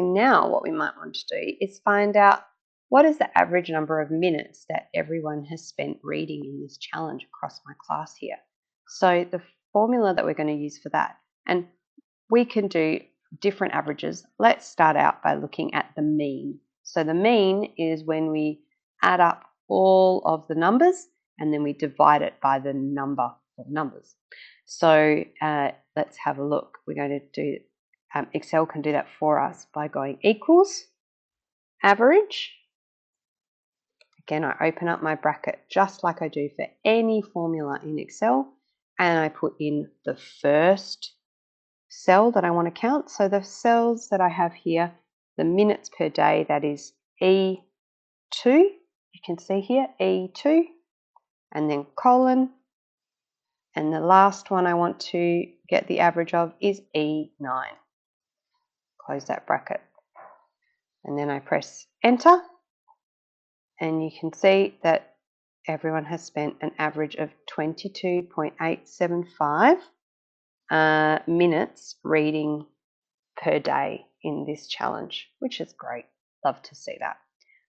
Now what we might want to do is find out what is the average number of minutes that everyone has spent reading in this challenge across my class here. So the formula that we're going to use for that, and we can do different averages. Let's start out by looking at the mean. So the mean is when we add up all of the numbers and then we divide it by the number of numbers. So let's have a look. We're going to do Excel can do that for us by going equals average. Again, I open up my bracket just like I do for any formula in Excel, and I put in the first cell that I want to count. So the cells that I have here, the minutes per day, that is E2. You can see here E2, and then colon, and the last one I want to get the average of is E9. Close that bracket, and then I press enter, and you can see that everyone has spent an average of 22.875 minutes reading per day in this challenge, which is great. Love to see that.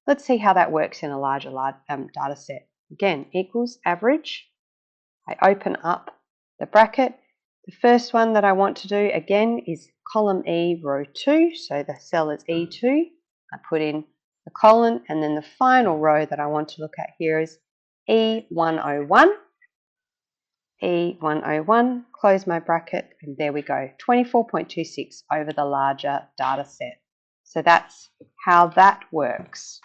Let's see how that works in a larger data set. Again, equals average. I open up the bracket. The first one that I want to do again is column E, row 2. So the cell is E2. I put in the colon, and then the final row that I want to look at here is E101. E101, close my bracket, and there we go, 24.26 over the larger data set. So that's how that works.